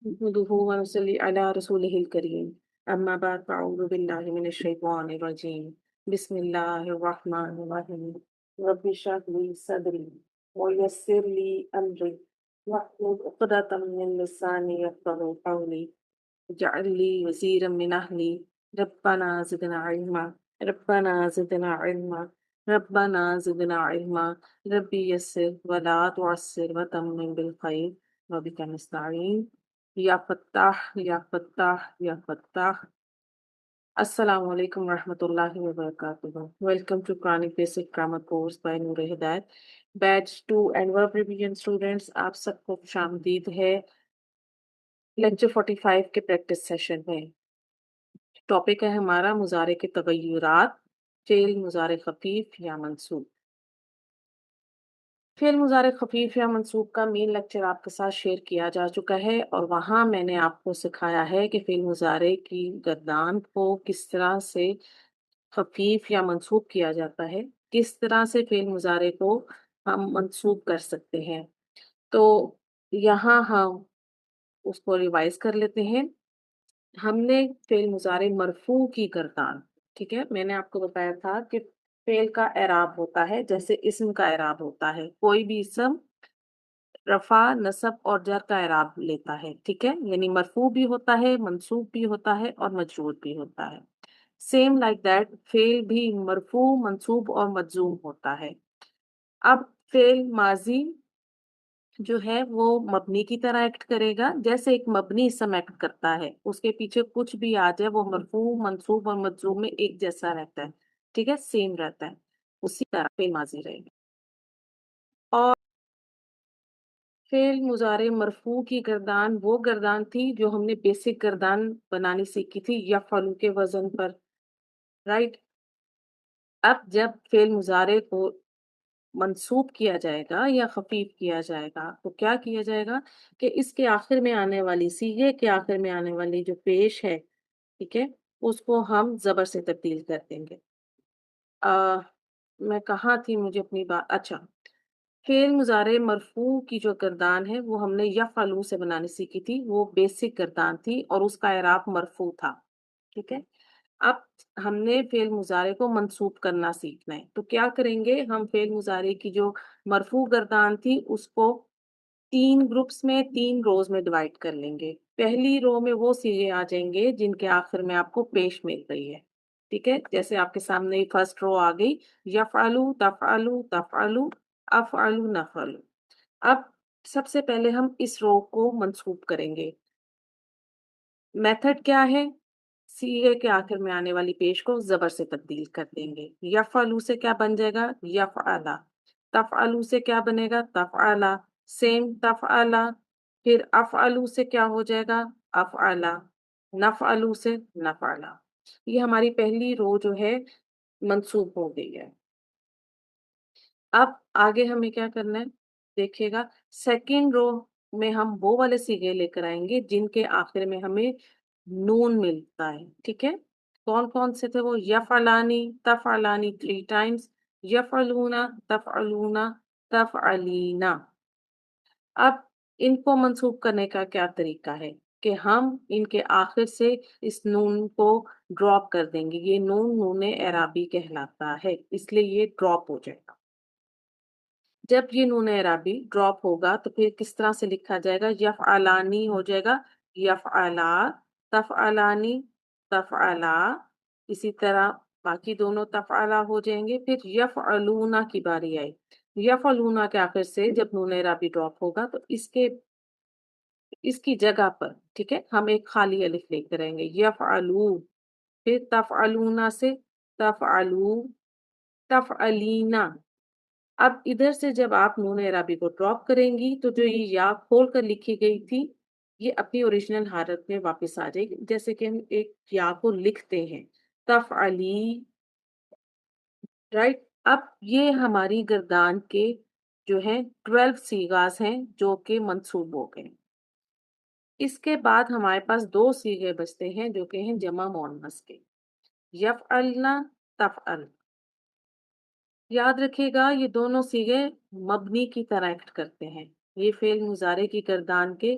نحمده ونصلي على رسوله الكريم أما بعد فأعوذ بالله من الشيطان الرجيم بسم الله الرحمن الرحيم رب اشرح لي صدري ويسر لي أمري واحلل عقدة من لساني يفقهوا قولي اجعل لي وزيرا من أهلي ربنا زدنا علما ربنا زدنا علما ربنا زدنا علما ربي يسر ولا تعسر وتمم بالخير وبك نستعين یا فتاح یا فتاح یا فتاح. السلام علیکم ورحمۃ اللہ وبرکاتہ. Welcome to Quranic basic grammar course by Noor Hidayat batch 2 and verb revision students. آپ سب کو خوش آمدید ہے لیکچر 45 کے پریکٹس سیشن میں. ٹاپک ہے ہمارا مضارع کے تغیرات، فعل مضارع خفیف یا منصوب. فعل مضارع خفیف یا منصوب کا مین لیکچر آپ کے ساتھ شیئر کیا جا چکا ہے، اور وہاں میں نے آپ کو سکھایا ہے کہ فعل مضارع کی گردان کو کس طرح سے خفیف یا منصوب کیا جاتا ہے، کس طرح سے فعل مضارع کو ہم منصوب کر سکتے ہیں. تو یہاں ہم اس کو ریوائز کر لیتے ہیں. ہم نے فعل مضارع مرفوع کی گردان، ٹھیک ہے، میں نے آپ کو بتایا تھا کہ فعل کا اعراب ہوتا ہے جیسے اسم کا اعراب ہوتا ہے. کوئی بھی اسم رفع، نصب اور جر کا اعراب لیتا ہے، ٹھیک ہے، یعنی مرفوع بھی ہوتا ہے، منصوب بھی ہوتا ہے اور مجرور بھی ہوتا ہے. سیم لائک دیٹ فعل بھی مرفوع، منصوب اور مجزوم ہوتا ہے. اب فعل ماضی جو ہے وہ مبنی کی طرح ایکٹ کرے گا، جیسے ایک مبنی اسم ایکٹ کرتا ہے، اس کے پیچھے کچھ بھی آ جائے وہ مرفوع، منصوب اور مجزوم میں ایک جیسا رہتا ہے، ٹھیک ہے، سیم رہتا ہے. اسی طرح فعل ماضی رہے گا. اور فعل مضارع مرفوع کی گردان وہ گردان تھی جو ہم نے بیسک گردان بنانی سیکھی تھی یفعلو کے وزن پر، رائٹ. اب جب فعل مضارع کو منصوب کیا جائے گا یا خفیف کیا جائے گا تو کیا کیا جائے گا کہ اس کے آخر میں آنے والی، صیغے کے آخر میں آنے والی جو پیش ہے، ٹھیک ہے، اس کو ہم زبر سے تبدیل کر دیں گے. میں کہاں تھی، مجھے اپنی بات، اچھا، فعل مضارع مرفوع کی جو گردان ہے وہ ہم نے یفعلو سے بنانی سیکھی تھی، وہ بیسک گردان تھی اور اس کا اعراب مرفوع تھا، ٹھیک ہے. اب ہم نے فعل مضارع کو منصوب کرنا سیکھنا ہے، تو کیا کریں گے، ہم فعل مضارع کی جو مرفوع گردان تھی اس کو 3 گروپس میں، 3 روز میں ڈیوائڈ کر لیں گے. پہلی رو میں وہ صیغے آ جائیں گے جن کے آخر میں آپ کو پیش مل رہی ہے، ٹھیک ہے، جیسے آپ کے سامنے فرسٹ رو آ گئی، یفعلو، تفعلو، تفعلو، افعلو، نفعلو. اب سب سے پہلے ہم اس رو کو منصوب کریں گے. میتھڈ کیا ہے، صیغے کے آخر میں آنے والی پیش کو زبر سے تبدیل کر دیں گے. یفعلو سے کیا بن جائے گا، یفعلا. تفعلو سے کیا بنے گا، تفعلا. سیم تفعلا. پھر افعلو سے کیا ہو جائے گا، افعلا. نفعلو سے نفعلا. یہ ہماری پہلی رو جو ہے منصوب ہو گئی ہے. اب آگے ہمیں کیا کرنا ہے، دیکھیے گا، سیکنڈ رو میں ہم وہ والے صیغے لے کر آئیں گے جن کے آخر میں ہمیں نون ملتا ہے، ٹھیک ہے. کون کون سے تھے وہ، یفعلانی، تفعلانی 3 ٹائمز، یفعلونا، تفعلونا، تفعلینا. اب ان کو منسوب کرنے کا کیا طریقہ ہے کہ ہم ان کے آخر سے اس نون کو ڈراپ کر دیں گے. یہ نون نون اعرابی کہلاتا ہے، اس لیے یہ ڈراپ ہو جائے گا. جب یہ نون اعرابی ڈراپ ہوگا تو پھر کس طرح سے لکھا جائے گا، یفعلانی ہو جائے گا، یفعلا، تفعلانی، تفعلا. اسی طرح باقی دونوں تفعلا ہو جائیں گے. پھر یفعلونا کی باری آئی. یفعلونا کے آخر سے جب نون اعرابی ڈراپ ہوگا تو اس کی جگہ پر، ٹھیک ہے، ہم ایک خالی الف لے کر آئیں گے، یفعلو. پھر تفعلونا سے تفعلو، تفعلینا. اب ادھر سے جب آپ نون اعرابی کو ڈراپ کریں گی تو جو یہ یا کھول کر لکھی گئی تھی یہ اپنی اوریجنل حالت میں واپس آ جائے گی، جیسے کہ ہم ایک یا کو لکھتے ہیں، تفعلی، رائٹ. اب یہ ہماری گردان کے جو ہیں 12 صیغاز ہیں جو کہ منصوب ہو گئے. اس کے بعد ہمارے پاس 2 صیغے بچتے ہیں جو کہ ہیں جمع مؤنث کے، یفعلنا، تفعل. یاد رکھیے گا یہ دونوں صیغے مبنی کی طرح ایکٹ کرتے ہیں، یہ فعل مضارع کی گردان کے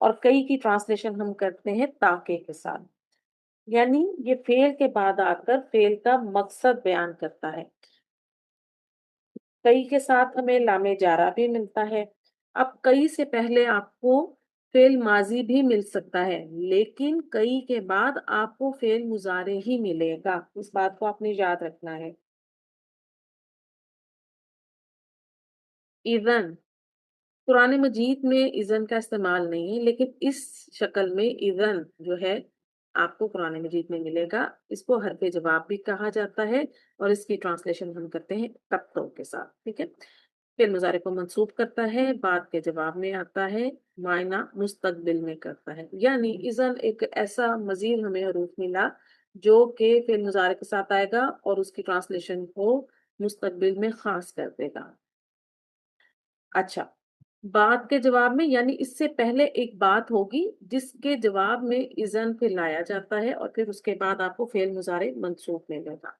اور کئی کی ٹرانسلیشن ہم کرتے ہیں تاکہ کے ساتھ، یعنی یہ فعل کے بعد آ کر فعل کا مقصد بیان کرتا ہے۔ کئی کے ساتھ ہمیں لام جارہ بھی ملتا ہے۔ اب کئی سے پہلے آپ کو فعل ماضی بھی مل سکتا ہے، لیکن کئی کے بعد آپ کو فعل مضارع ہی ملے گا، اس بات کو آپ نے یاد رکھنا ہے۔ اذن، قرآن مجید میں اذن کا استعمال نہیں ہے، لیکن اس شکل میں اذن جو ہے آپ کو قرآن مجید میں ملے گا۔ اس کو حرف جواب بھی کہا جاتا ہے، اور اس کی ٹرانسلیشن ہم کرتے ہیں تب تو کے ساتھ، ٹھیک ہے۔ فعل مضارع کو منصوب کرتا ہے، بعد کے جواب میں آتا ہے، معنی مستقبل میں کرتا ہے، یعنی اذن ایک ایسا مزید ہمیں حروف ملا جو کہ فعل مضارع کے ساتھ آئے گا اور اس کی ٹرانسلیشن کو مستقبل میں خاص کر دے گا۔ اچھا، بعد کے جواب میں یعنی اس سے پہلے ایک بات ہوگی جس کے جواب میں اذن پھر لایا جاتا ہے، اور پھر اس کے بعد آپ کو فعل مضارع منصوب ملے گا۔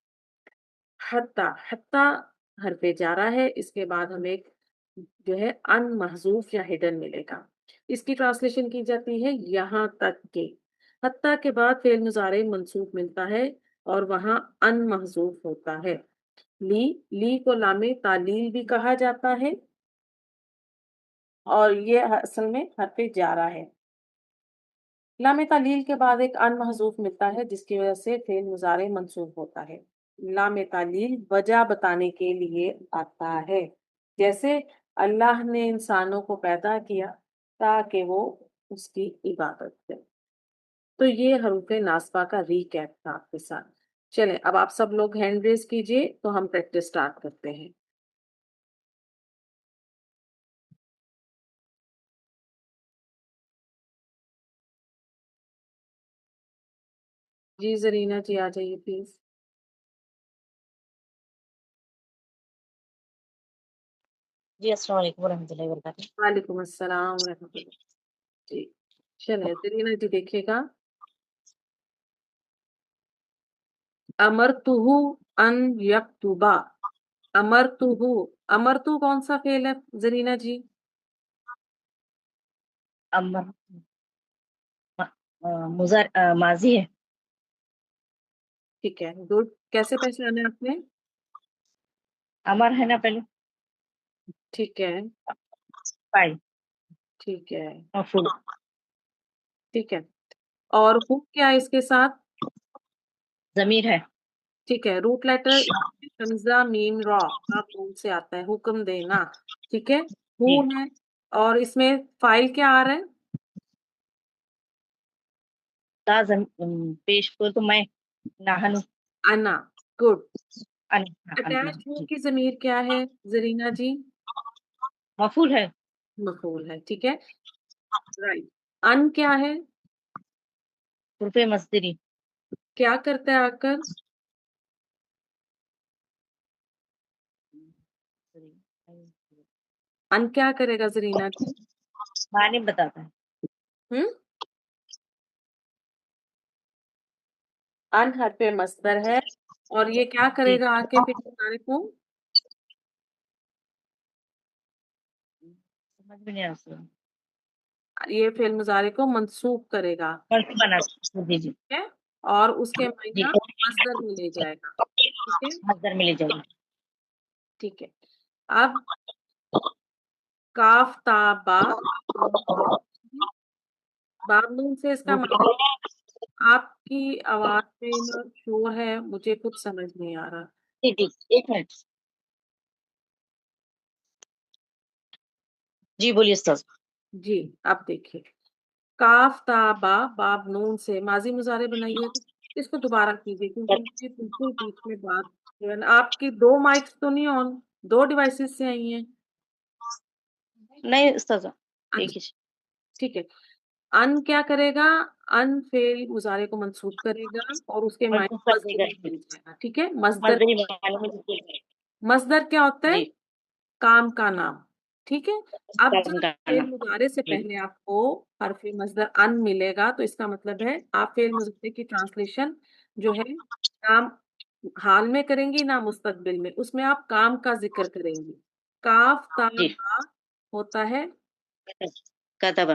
حتی، حتی حرف جارہ ہے، اس کے بعد ہمیں جو ہے ان محذوف یا ہڈن ملے گا۔ اس کی ٹرانسلیشن کی جاتی ہے یہاں تک کہ، حتی کے بعد فعل مضارع منصوب ملتا ہے اور وہاں ان محذوف ہوتا ہے۔ لی، لی کو لام تعلیل بھی کہا جاتا ہے، اور یہ اصل میں حرف جارہ ہے۔ لام تعلیل کے بعد ایک ان محذوف ملتا ہے جس کی وجہ سے فعل مضارع منصوب ہوتا ہے۔ لام تعلیل وجہ بتانے کے لیے آتا ہے، جیسے اللہ نے انسانوں کو پیدا کیا تاکہ وہ اس کی عبادت کریں۔ تو یہ حروف ناصبہ کا ریکیپ تھا آپ کے ساتھ۔ چلیں اب آپ سب لوگ ہینڈ ریز کیجئے تو ہم پریکٹس سٹارٹ کرتے ہیں۔ جی زرینہ جی آ جائیے پلیز۔ جی السلام علیکم ورحمۃ اللہ وبرکاتہ۔ وعلیکم السلام ورحمۃ اللہ۔ جی چلیں زرینہ جی دیکھیے گا، امرتہ ان یکتبا، امرتہ، امرتہ کون سا فعل ہے زرینہ جی؟ امر ماضی ہے۔ ٹھیک ہے، گڈ، کیسے پہچانا آپ نے؟ امر ہے نا پہلے، ٹھیک ہے، فاعل، ٹھیک ہے، مفعول، ٹھیک ہے، اور ہو کیا ہے اس کے ساتھ؟ ضمیر ہے۔ ٹھیک ہے، روٹ لیٹر حمزہ میم را، آپ کون سے آتا ہے حکم دینا، ٹھیک ہے، ہو جی، ہے، اور اس میں فائل کیا آ رہا ہے؟ پیش کو تو میں، نہنو، انا، گڈ۔ انا، اٹیچ ہو جی، کی ضمیر کیا ہے زرینہ جی؟ مفعول ہے۔ مفعول ہے، ٹھیک ہے، رائٹ۔ ان کیا ہے؟ حروف مصدری، کیا کرتا ہے آ کر؟ ان کیا کرے گا زرینہ جی؟ معنی بتاتا ہے۔ ہم؟ ان حرف مصدر ہے، اور یہ کیا کرے جی، گا آ کے پھر تمہارے کو؟ سمجھ میں نہیں آ رہا، یہ فعل مضارع کو منسوخ کرے گا، منصوب بنا، جی جی ٹھیک ہے، اور اس کے جی، معنی مصدر میں لے جائے گا، ٹھیک ہے، مصدر میں لے جائے گا۔ ٹھیک ہے۔ اب کاف تا با، باب نون سے اس کا معنی، آپ کی آواز میں شور ہے، مجھے کچھ سمجھ نہیں آ رہا۔ جی جی، ایک منٹ، جی بولیے استاذ۔ جی اب دیکھیے، کاف تا با، باب نون سے ماضی مضارع بنائیے، اس کو دوبارہ کیجیے کیونکہ مجھے بالکل بیچ میں بات، آپ کی دو مائکس تو نہیں آن، دو ڈیوائسز سے آئی ہیں؟ نہیں استاذ، ایک اچھا ہی، ٹھیک ہے۔ ان کیا کرے گا؟ ان فعل مضارع کو منصوب کرے گا اور اس کے معنی منصوب کر دے مصدر گا، میں بن جائے گا، ٹھیک ہے، مصدر، مصدری معنی میں ذکر ہے۔ مصدر کیا ہوتا ہے؟ جی، کام کا نام، ٹھیک ہے۔ اب کام جب کا فعل نام، مضارع سے جی پہلے آپ کو حرف مصدر ان ملے گا تو اس کا مطلب ہے آپ فعل مضارع کی ٹرانسلیشن جو ہے کام حال میں کریں گی نہ مستقبل میں، اس میں آپ کام کا ذکر کریں گی۔ کاف تا جی، با ہوتا ہے کتبہ،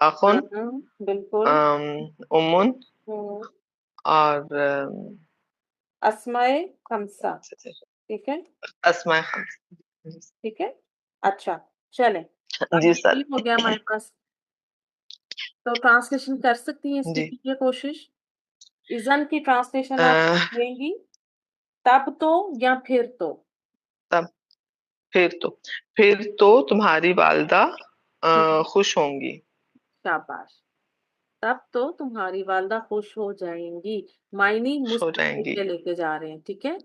اخن بالکل. امن ہوں. اور اسمائے خمسہ. ٹھیک ہے اسماء خمس. ٹھیک ہے. اچھا چلیں اب جی یہ سر. بھی ہو گیا ہمارے پاس. تو ٹرانسلیشن کر سکتی ہیں اس کی؟ جی کیجیے کوشش. اذن کی ٹرانسلیشن آپ لیں گی تب تو یا پھر تو؟ تب پھر تو تمہاری والدہ خوش ہوں گی. شاباش. تب تو تمہاری والدہ خوش ہو جائیں گی. معنی خوش ہو جائیں مستقبل گی. میں لے کے جا رہے ہیں. ٹھیک ہے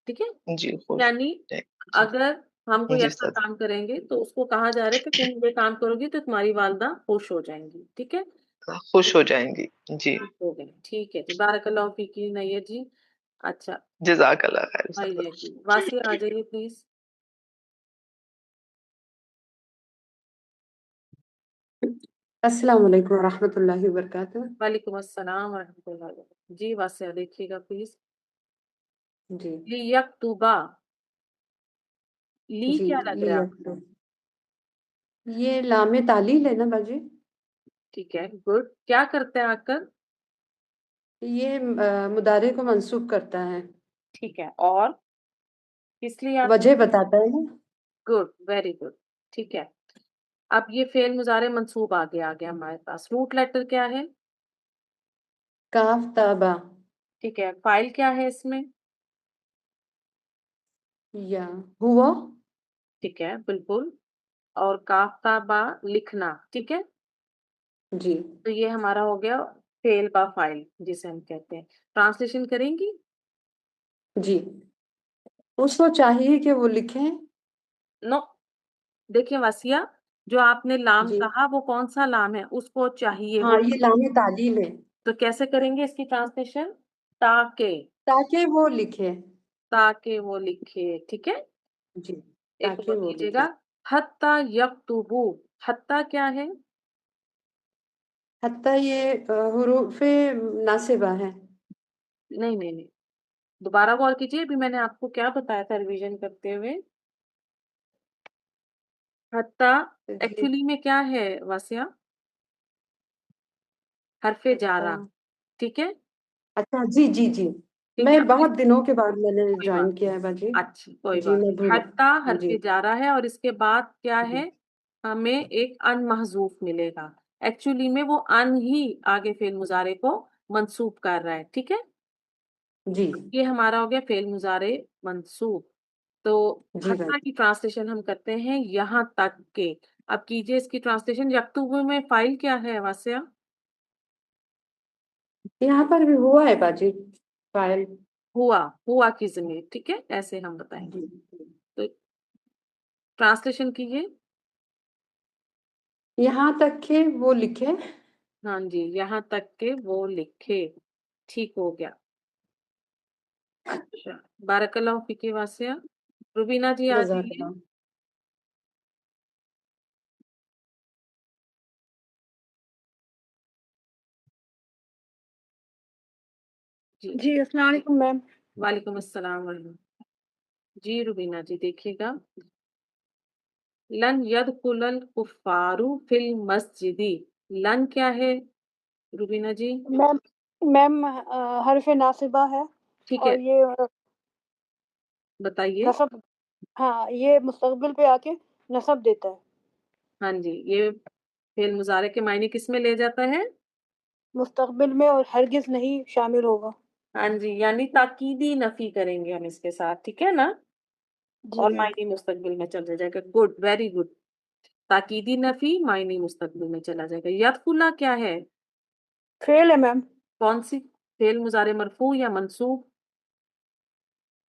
ٹھیک ہے. جی خوش یعنی جائیں گی. اگر ہم کوئی جی ایسا سر. کام کریں گے تو اس کو کہا جا رہا ہے کہ تم یہ کام کرو گی تو تمہاری والدہ خوش ہو جائیں گی. ٹھیک ہے. خوش ہو جائیں گی. جی ہو گئے. ٹھیک ہے جی. بارک اللہ فیکی نیت جی. اچھا جزاک اللہ خیر سر. آئیے جی. واسیہ آ جائیے پلیز. السلام علیکم ورحمۃ اللہ وبرکاتہ. وعلیکم السلام ورحمۃ اللہ وبرکاتہ. جی واسیہ دیکھیے گا پلیز. جی لیکتبا. لی جی کیا لگ رہا ہے آپ کو؟ یہ لام تعلیل ہے نا باجی؟ ٹھیک ہے گڈ. کیا کرتا ہے آ کر؟ یہ مضارع کو منسوب کرتا ہے. ٹھیک ہے. اور کس لیے آپ؟ وجہ بتاتا ہے نا. Good very good. ٹھیک ہے. اب یہ فعل مضارع منصوب آ گیا ہمارے پاس. روٹ لیٹر کیا ہے؟ کاف تابا. ٹھیک ہے. فائل کیا ہے اس میں؟ یا ہوا. ٹھیک ہے بالکل. اور کاف تا با لکھنا. ٹھیک ہے. جی تو یہ ہمارا ہو گیا فعل با فائل جسے ہم کہتے ہیں. ٹرانسلیشن کریں گی؟ جی اس کو چاہیے کہ وہ لکھیں. نو. دیکھیں واسیہ جو آپ نے لام جی کہا وہ کون سا لام ہے؟ اس کو چاہیے ہاں وہ. یہ لام تعلیل ہے. تو کیسے کریں گے اس کی ٹرانسلیشن؟ تاکہ. تاکہ وہ لکھے. تاکہ وہ لکھے. ٹھیک ہے. جی ایک تاکہ اور وہ کیجیے لکھے. گا. حتی یکتبو. حتی کیا ہے؟ حتیٰ یہ حروف ناصبہ ہے. نہیں نہیں نہیں. دوبارہ غور کیجیے. ابھی میں نے آپ کو کیا بتایا تھا ریویژن کرتے ہوئے. حتی جی ایکچولی میں کیا ہے واسیہ؟ حرف جارہ. ٹھیک ہے. اچھا جی جی جی ٹھیک میں ہے. بہت دنوں کے بعد میں نے کوئی جوائن بات کیا ہے باجی. اچھی کوئی جی بات میں نہیں. بھول. حتی حرف جی جارہ ہے اور اس کے بعد کیا جی ہے؟ ہمیں ایک ان محذوف ملے گا. ایکچولی میں وہ ان ہی آگے فعل مضارع کو منصوب کر رہا ہے. ٹھیک ہے. جی یہ ہمارا ہو گیا فعل مضارع منصوب. تو جی حتی باجی. کی ٹرانسلیشن ہم کرتے ہیں یہاں تک کہ. اب کیجئے اس کی ٹرانسلیشن. یکتبو میں فائل کیا ہے واسیہ؟ یہاں پر بھی ہوا ہے باجی فائل. ہوا کی ضمیر. ٹھیک ہے. ایسے ہم بتائیں گے. جی تو ٹرانسلیشن کیجئے. یہاں تک کہ وہ لکھے. ہاں جی. یہاں تک کہ وہ لکھے. ٹھیک ہو گیا. اچھا بارک اللہ فیکی واسیہ. روبینہ جی آ جزاک جائیے. اللہ. جی جی السلام علیکم میم. وعلیکم السلام ورحمۃ. جی روبینہ جی دیکھیے گا. لن يدخل الکفار فی المسجد. لن کیا ہے روبینہ جی؟ میم حرف ناصبہ ہے ٹھیک اور ہے یہ بتائیے. نصب. ہاں یہ مستقبل پہ آ کے نصب دیتا ہے. ہاں جی. یہ فعل مضارع کے معنی کس میں لے جاتا ہے؟ مستقبل میں اور ہرگز نہیں شامل ہوگا. ہاں جی. یعنی تاکیدی نفی کریں گے ہم اس کے ساتھ. ٹھیک ہے نا. جی اور میم. معنی مستقبل میں چل جائے گا. Good very good. تاکیدی نفی معنی مستقبل میں چلا جائے گا. یدخل کیا ہے؟ فیل ہے میم. کون سی؟ فعل مضارع مرفوع یا منصوب؟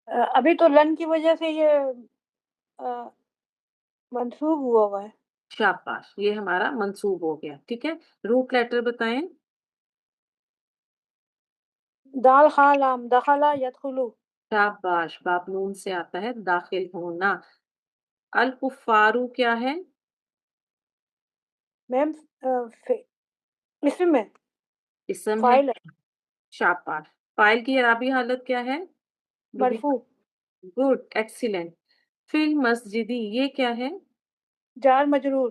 ابھی تو لن کی وجہ سے یہ منسوب ہوا ہے. شاباش. یہ ہمارا منصوب ہو گیا. ٹھیک ہے. روٹ لیٹر بتائیں. دال خاں لام دخلا یدخلو. شاباش. باب نون سے آتا ہے داخل ہونا. الکفارو کیا ہے؟ میم اسم میں اسم ہے. فائل ہے. شاباش. فاعل کی اعرابی حالت کیا ہے؟ مرفوع. Good excellent. فی المسجدی یہ کیا ہے؟ جار مجرور.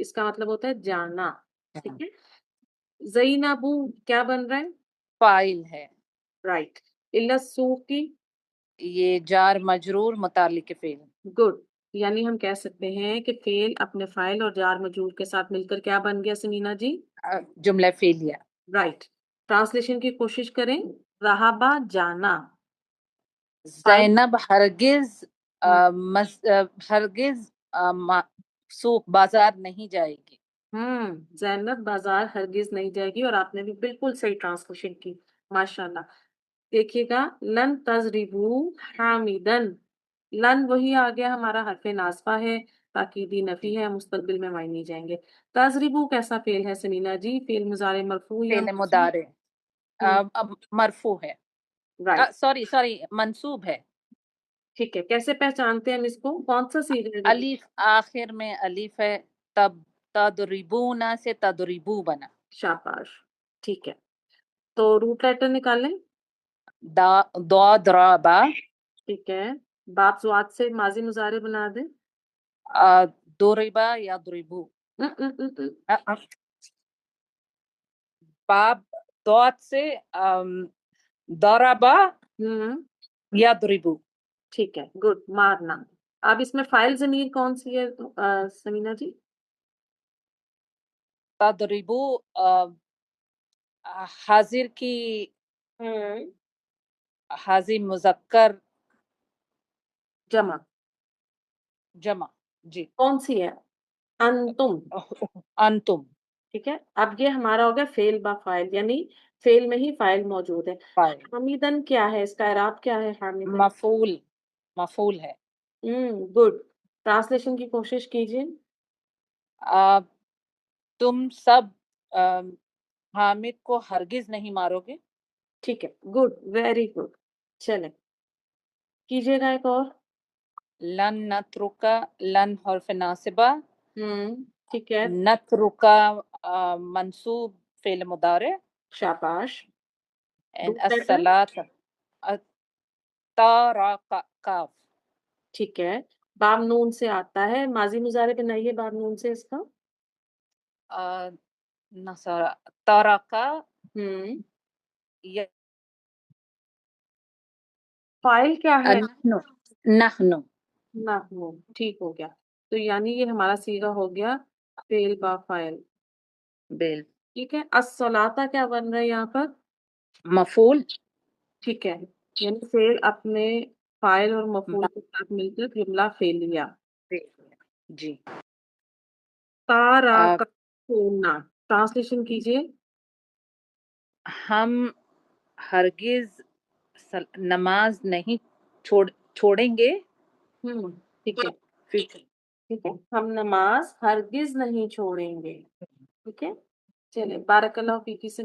اس کا مطلب ہوتا ہے جانا. ٹھیک ہے. زینبو کیا بن رہا ہے؟ فاعل ہے. رائٹ. السوقی یہ جار مجرور متعلق فعل. گڈ. یعنی ہم کہہ سکتے ہیں کہ فعل اپنے فاعل اور جار مجرور کے ساتھ مل کر کیا بن گیا سمینا جی؟ جملہ فعلیہ. رائٹ. ٹرانسلیشن کی کوشش کریں. رہابا جانا. زینب ہرگز ہرگز سوق بازار نہیں جائے گی. زینب بازار ہرگز نہیں جائے گی. اور آپ نے بھی بالکل صحیح ٹرانسلیشن کی. ماشاءاللہ. دیکھیے گا لن تضربو حامدن. لن وہی آ گیا ہمارا حرف ناصبہ ہے، تاکیدی نفی ہے، مستقبل میں معنی نہیں جائیں گے. تضربو کیسا فعل ہے سمینا جی؟ فعل مضارع مرفوع یا فعل مضارع مرفوع ہے. رائٹ. سوری منصوب ہے. ٹھیک ہے. کیسے پہچانتے ہیں ہم اس کو؟ کون سا صیغہ ہے؟ الف آخر میں الف ہے، تب تضربون سے تضربو بنا. شاباش. ٹھیک ہے. تو روٹ لیٹر نکالیں. ضربا. ٹھیک ہے. باپ زوات سے ماضی مضارع بنا دیں. ضربا یا ضربو. باب دوت سے ضربا یا ضربو. ٹھیک ہے. گڈ. مارنا. اب اس میں فاعل ضمیر کون سی ہے سمینا جی؟ تضربو حاضر کی حاضر مذکر جمع. جمع. جی. کون سی ہے؟ انتم. انتم. ٹھیک ہے. اب یہ ہمارا ہو گیا فعل با فاعل، یعنی فعل میں ہی فاعل موجود ہے. فاعل. حمیدن کیا ہے؟ اس کا اعراب کیا ہے حمیدن؟ مفعول ہے. گڈ. ٹرانسلیشن کی کوشش کیجیے. تم سب حامد کو ہرگز نہیں مارو گے. ٹھیک ہے. گڈ. Very good. چلیں کیجیے گا ایک اور. لن نترکا. لن حرف ناصبہ. ٹھیک ہے. نترکا منصوب فعل مضارع. شاباش. الصلاۃ تارا کاف. ٹھیک ہے. باب نون سے آتا ہے، ماضی مضارع بنائیے باب نون سے اس کا. نصارا تارا کا. فاعل کیا ہے؟ نحنو. نحنو. ٹھیک ہو گیا. تو یعنی یہ ہمارا صیغہ ہو گیا فعل با فاعل. بیل. ٹھیک ہے. الصلاۃ کیا بن رہا ہے یہاں پر؟ مفعول. ٹھیک ہے. یعنی فعل اپنے فاعل اور مفعول کے ساتھ مل کر جملہ فعلیہ. جی. تارکونا. ٹرانسلیشن کیجیے. ہم ہرگز نماز نہیں چھوڑیں گے. ٹھیک ہے. ٹھیک ہے. ہم نماز ہرگز نہیں چھوڑیں گے. ٹھیک ہے. چلے بارک اللہ فیکی سے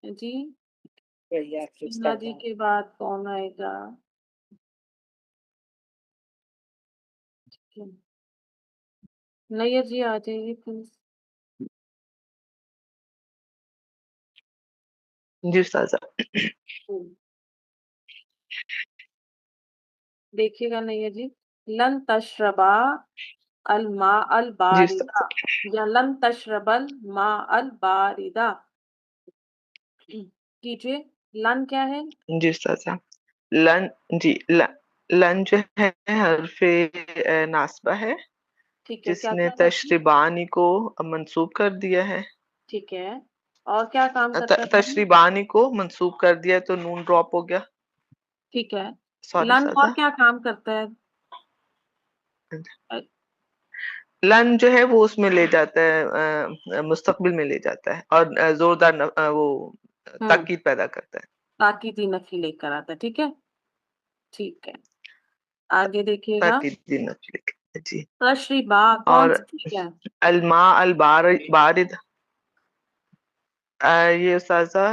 جی. جی کے بعد کون آئے گا؟ نیئر جی آ جائیے پلیز. جی استاذہ. دیکھیے گا نیئر جی. لن تشربا الماء جی الباردہ استاذہ. یا لن تشرب الماء الباردہ. کیجیے. لن کیا ہے؟ جی استاذہ. لن لن جو ہے حرف ناصبہ ہے، ٹھیک ہے. جس کیا نے کیا تشریبانی کو منسوب کر دیا ہے. ٹھیک ہے. اور کیا کام کرتا ہے؟ تشریبانی کو منسوب کر دیا تو نون ڈراپ ہو گیا. ٹھیک ہے. سوری لن اور استاذہ. کیا کام کرتا ہے؟ لن جو ہے وہ اس میں لے جاتا ہے، مستقبل میں لے جاتا ہے اور زوردار وہ تاکید پیدا کرتا ہے. تاکیدی نفی لے کر آتا ہے. ٹھیک ہے. ٹھیک ہے. آگے دیکھیے گا. تاکیدی نفی. جی. تشریبا اور کون سی ہے؟ الماء البارد یہ استاذہ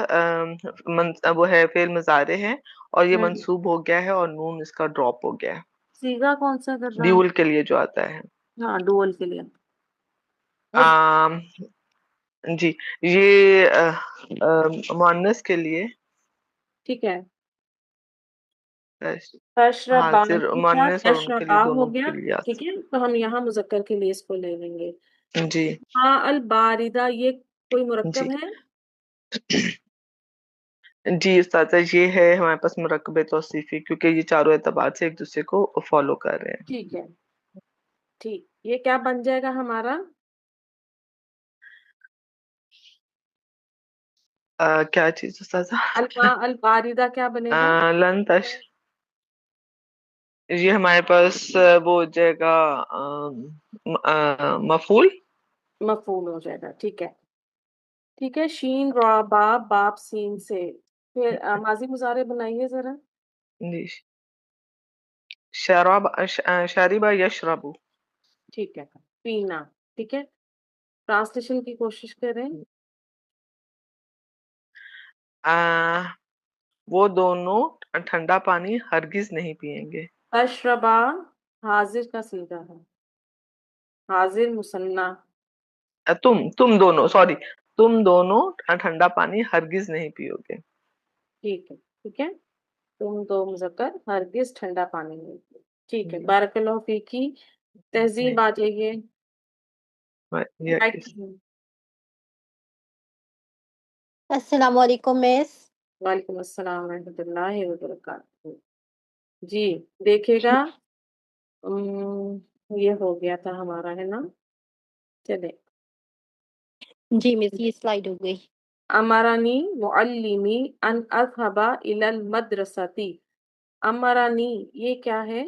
وہ ہے فعل مضارع ہے اور یہ منصوب ہو گیا ہے اور نون اس کا ڈراپ ہو گیا ہے. صیغہ کون سا کر رہا ہے؟ ڈیول کے لیے جو آتا ہے. ہاں ڈوول کے لیے. جی. یہ مؤنث کے لیے. ٹھیک ہے. حاضر مؤنث اور ان کے لیے تشربا دونوں ہو گیا. کے لیے آتا ٹھیک ہے. تو ہم یہاں مذکر کے لیے اس کو لے لیں گے. جی ماء الباردہ یہ کوئی مرکب جی ہے؟ جی استاذہ یہ ہے ہمارے پاس مرکب توصیفی، کیونکہ یہ چاروں اعتبار سے ایک دوسرے کو فالو کر رہے ہیں. ٹھیک ہے، ٹھیک، یہ کیا بن جائے گا ہمارا؟ کیا چیز استاذہ؟ الماء الباردہ کیا بنے گا؟ لن تش یہ ہمارے پاس وہ ہو جائے گا مفعول. مفعول ہو جائے گا، ٹھیک ہے، ٹھیک ہے. شین را باب، باب سین سے، پھر ماضی مضارع بنائیے ذرا. جی شراب شاربہ یشربو. ٹھیک ہے، پینا، ٹھیک ہے. ٹرانسلیشن کی کوشش کریں. وہ دونوں ٹھنڈا پانی ہرگز نہیں پیئیں گے. اشربا حاضر کا صیغہ ہے، حاضر مثنیٰ. تم دونوں تم دونوں ٹھنڈا پانی ہرگز نہیں پیو گے. ٹھیک ہے، ٹھیک ہے. تم دو مذکر ہرگز ٹھنڈا پانی نہیں پیو. ٹھیک ہے، بارک اللہ فیکی. تہذیب آ جائیے. السلام علیکم مس. وعلیکم السلام ورحمۃ اللہ وبرکاتہ. جی دیکھیے گا، یہ ہو گیا تھا ہمارا، ہے نا. چلے. جی مس یہ سلائیڈ ہو گئی. امرانی معلمی ان اذهب الى المدرستی. امرانی یہ کیا ہے؟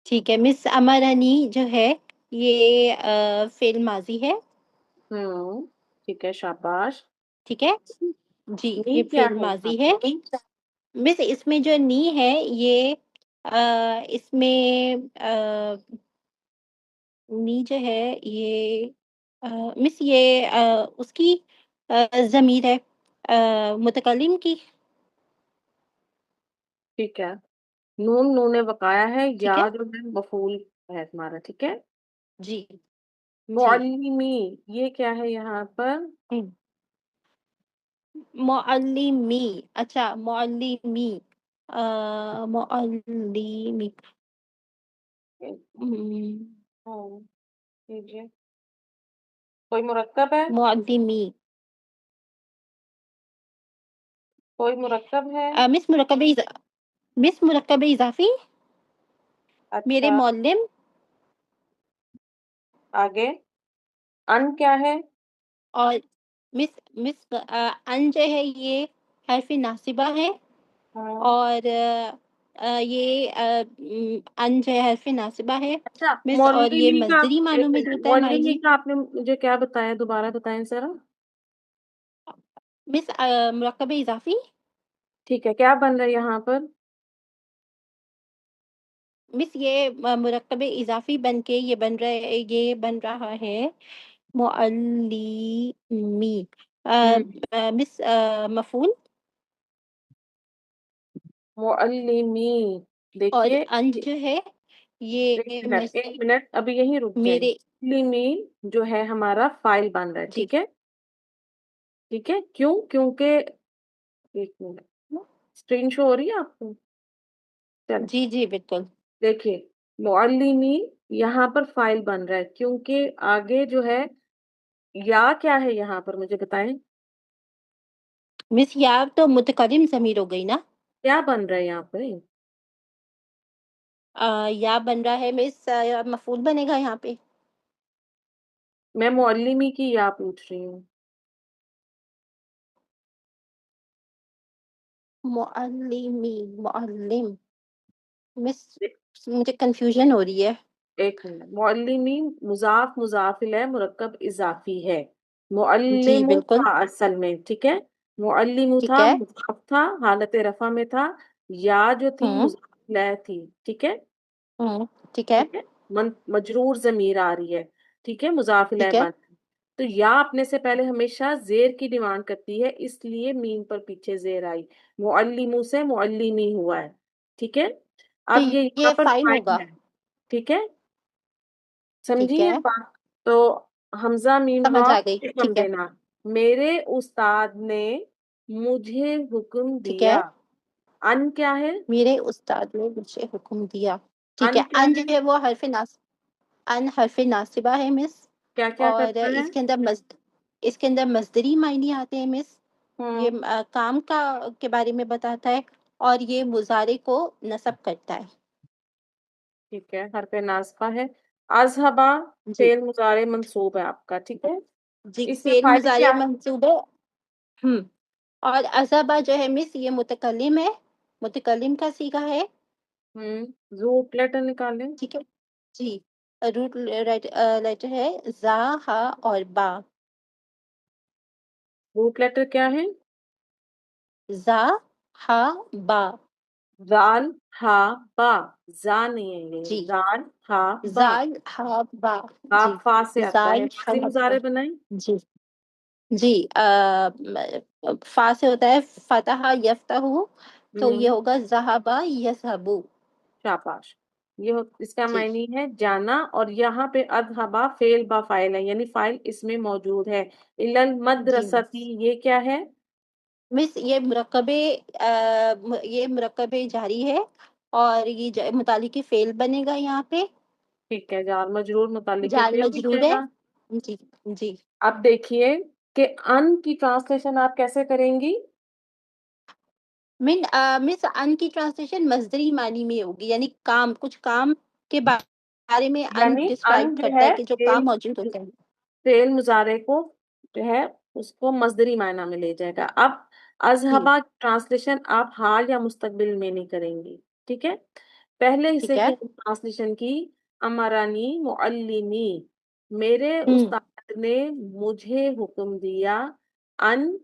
ٹھیک ہے مس، امرانی جو ہے یہ فعل ماضی ہے. ٹھیک ہے، شاباش. ٹھیک ہے جی، نی یہ کیا فعل ہے یہاں ماضی ہے. پر؟ مس اس میں جو نی ہے یہ اس میں نی جو ہے یہ مس یہ اس کی ضمیر ہے متکلم کی. ٹھیک ہے، نون وقایا ہے، ٹھیک یا ہے جو ہے مفعول ہے تمہارا. ٹھیک ہے. جی ٹھیک. معلمی یہ کیا ہے یہاں پر؟ معلمی، اچھا معلمی معلمی کیجیے. کوئی مرکب ہے؟ معلمی کوئی مرکب ہے؟ مس مرکب اضافی میرے اچھا، معلم. آگے ان کیا ہے؟ اور مس ان جو ہے یہ حرف ناصبہ ہے، ہاں. اور یہ ان جو ہے حرف ناصبہ ہے اچھا، مس، اور یہ معلمی کا مصدری معنوں ایک میں منٹ، ہوتا ہے مائی معلمی جی. کا آپ نے مجھے کیا بتایا؟ دوبارہ بتائیں ذرا. مس مرکب اضافی. ٹھیک ہے، کیا بن رہا ہے یہاں پر؟ مس یہ مرکب اضافی بن کے یہ بن رہا ہے معلمی. مس مفعول. معلمی اور دیکھیے، ان جو ہے یہ ایک منٹ ابھی یہیں رک جائیں. میرے معلمی جو ہے ہمارا فائل بن رہا ہے. جی ٹھیک ہے، ٹھیک ہے. کیوں؟ کیونکہ ایک منٹ، اسکرین شو ہو رہی ہے آپ کو؟ چلیں جی جی بالکل. دیکھیے، معلمی یہاں پر فائل بن رہا ہے کیونکہ آگے جو ہے یا کیا ہے یہاں پر، مجھے بتائیں. مس یا تو متکلم ضمیر ہو گئی نا. کیا بن رہا ہے یہاں پہ؟ یا بن رہا ہے مس مفعول بنے گا یہاں پہ. میں معلمی کی یا پوچھ رہی ہوں. معلم مس مجھے کنفیوژن ہو رہی ہے. ایک منٹ، معلمی مضاف الیہ مرکب اضافی ہے. جی معلم بالکل تھا اصل میں. ٹھیک ہے، معلم ٹھیک تھا، ہے. مضاف تھا، حالت رفع میں تھا. یا جو تھی ہوں مضاف الیہ تھی. ٹھیک ہے، ٹھیک ہے ٹھیک ہے. مجرور ضمیر آ رہی ہے. ٹھیک ہے، مضاف الیہ ٹھیک ہے. بن. تو یا اپنے سے پہلے ہمیشہ زیر کی ڈیمانڈ کرتی ہے، اس لیے میم پر پیچھے زیر آئی. معلموں سے معلمی ہوا ہے. ٹھیک ہے. تو اب یہ یہاں یہ پر فائل فائل ہوگا. ہے. ٹھیک ہے، ٹھیک سمجھیے ہے بات. تو حمزہ میم سمجھ را آ گئی. حکم ٹھیک ہے دینا. میرے استاد نے مجھے حکم ٹھیک ہے. دیا. ان کیا ہے؟ میرے استاد نے مجھے حکم دیا. ٹھیک ہے. ان کیا ان جو ہے؟ ہے وہ حرف ناصب. ان حرف ناصبہ ہے مس، کیا کیا اور کرتا ہے؟ اس کے اندر مصدری معنی آتے ہیں مس. یہ کام کے بارے میں بتاتا ہے، اور یہ مضارع کو نصب کرتا ہے. ٹھیک ہے، حرف ناصبہ ہے. اذهبا جی فعل مضارع منصوب ہے آپ کا، ٹھیک ہے. جی، اس میں فعل فائل مضارع کیا ہے؟ منصوب ہے. اور اذهبا جو ہے مس یہ متکلم ہے، متکلم کا صیغہ ہے. روٹ لیٹر نکالیں. ٹھیک ہے جی. روٹ لیٹر ہے زا، ہا اور با. روٹ لیٹر کیا ہے؟ زا، ہا، با. زال ہا با. زا نہیں ہے یہ، جی، زال ہا با. زال، ہا، با. ہا جی، فا سے آتا ہے. زال، ماضی ہا، با. مضارع بنائیں. جی جی. فا سے ہوتا ہے فتح یفتح، تو یہ ہوگا ذہبا یذہبو. شاباش. اس کا جی معنی ہے جانا، اور یہاں پہ اذهبا فعل با فاعل ہے، یعنی فاعل اس میں موجود ہے. الی جی المدرستی یہ کیا ہے؟ مس یہ مرکب جاری ہے، اور یہ متعلق فعل بنے گا یہاں پہ. ٹھیک ہے، جار مجرور متعلق جار فعل مجرور بنے ہے. گا. جی جی. اب دیکھیے کہ ان کی ٹرانسلیشن آپ کیسے کریں گی؟ مس ان کی ٹرانسلیشن مصدری معنی میں ہوگی، یعنی کچھ کام کے بارے میں ان یعنی ان ڈسکرائب جو کرتا ہے ہے کہ جو کام موجود ہوتے ہیں. فعل مضارع کو جو ہے اس کو مصدری معنی میں لے جائے گا. اب جی اذهبا ٹرانسلیشن آپ حال یا مستقبل میں نہیں کریں گی، ٹھیک ہے. پہلے ٹھیک حصے ہے. کی ٹرانسلیشن کی. امرانی معلمی، میرے ہوں استاد نے مجھے حکم دیا. ان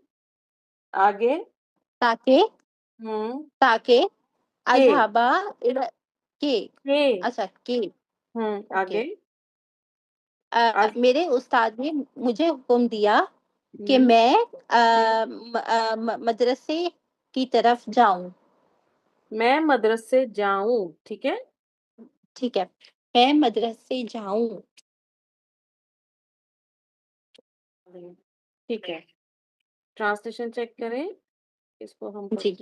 آگے تاکہ ہوں تاکہ کے اذهبا کے. کے اچھا کے. اوکے. آگے از میرے استاد نے مجھے حکم دیا کہ ہوں میں ہوں مدرسے کی طرف جاؤں. میں مدرسے جاؤں، ٹھیک ہے. ٹھیک ہے، میں مدرسے جاؤں. ٹھیک ہے، ٹرانسلیشن چیک کریں اس کو ہم جی،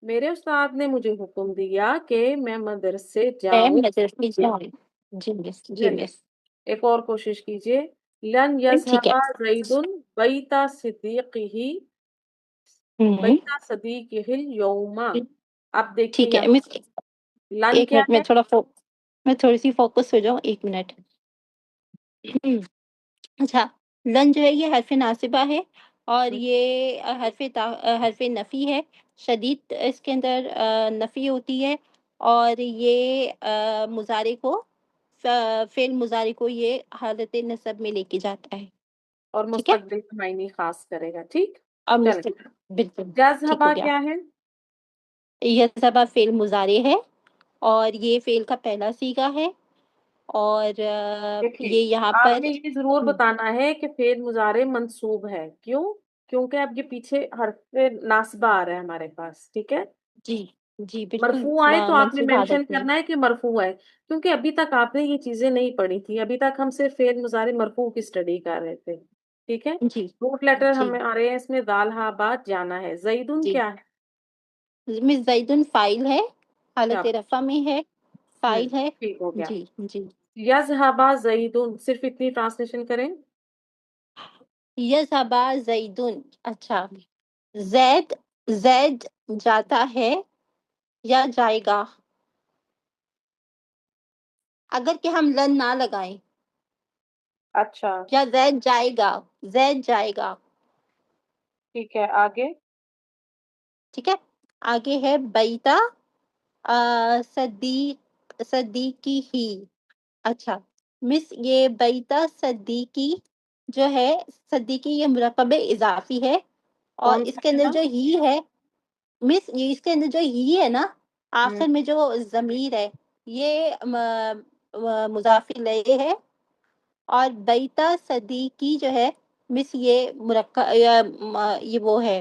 میرے استاد نے مجھے حکم دیا کہ میں مدرسے میں جاؤں. مدرسے جاؤں. جی مس، جی چلیے مس. ایک اور کوشش کیجیے. لن ٹھیک ہے. یذهب زید بیت صدیقہ ہوں بیت صدیقہ اليوم. اب دیکھیے ٹھیک ہے یہاں مس. لن ایک کیا منٹ ہے؟ میں تھوڑی سی فوکس ہو جاؤں، ایک منٹ. اچھا، لن جو ہے یہ حرف ناصبہ ہے، اور یہ حرف نفی ہے. شدید اس کے اندر نفی ہوتی ہے، اور یہ مضارع کو فعل مضارع کو یہ حالت نصب میں لے کے جاتا ہے. اور ٹھیک ہے، مستقبل کا معنی خاص کرے گا، ٹھیک. اور چلیں بالکل ٹھیک یذهب ہو گیا. کیا ہے؟ یہ سبا فعل مضارع ہے، اور یہ فعل کا پہلا صیغہ ہے، اور دیکھیے یہ یہاں آپ پر نے یہ ضرور بتانا ہے کہ فعل مضارع منصوب ہے. کیوں؟ کیونکہ اب یہ پیچھے حرف ناصبہ آ رہا ہے ہمارے پاس، ٹھیک ہے. جی جی بالکل مرفوع آئے تو آپ نے منصوب مینشن حالت میں. کرنا ہے کہ مرفوع ہے، کیونکہ ابھی تک آپ نے یہ چیزیں نہیں پڑھی تھی. ابھی تک ہم صرف فعل مضارع مرفوع کی اسٹڈی کر رہے تھے، ٹھیک ہے. جی روٹ لیٹر جی ہمیں آ رہے ہیں، اس میں دال ہا بات جانا ہے. زیدن جی. کیا ہے؟ مس زیدن فاعل ہے، حالت شاباش. رفع میں ہے، فاعل ہے. ٹھیک ہو گیا. جی جی. یذهب زیدن صرف اتنی ٹرانسلیشن کریں. یذهب زیدن. اچھا، زید جاتا ہے یا جائے گا. اگر کہ ہم لن نہ لگائیں، اچھا یا زید جائے گا، زید جائے گا. ٹھیک ہے، آگے ٹھیک ہے. آگے ہے بیتا صدیقی ہی. اچھا مس، یہ بیتا صدیقی جو ہے، صدیقی یہ مرکب اضافی ہے، اور کون اس سا کے اندر ہے؟ جو ہی ہے مس، یہ اس کے اندر جو ہی ہے نا، آخر میں جو ضمیر ہے، یہ مضاف الیہ ہے. اور بیتا صدیقی جو ہے مس، یہ مرکب یہ وہ ہے،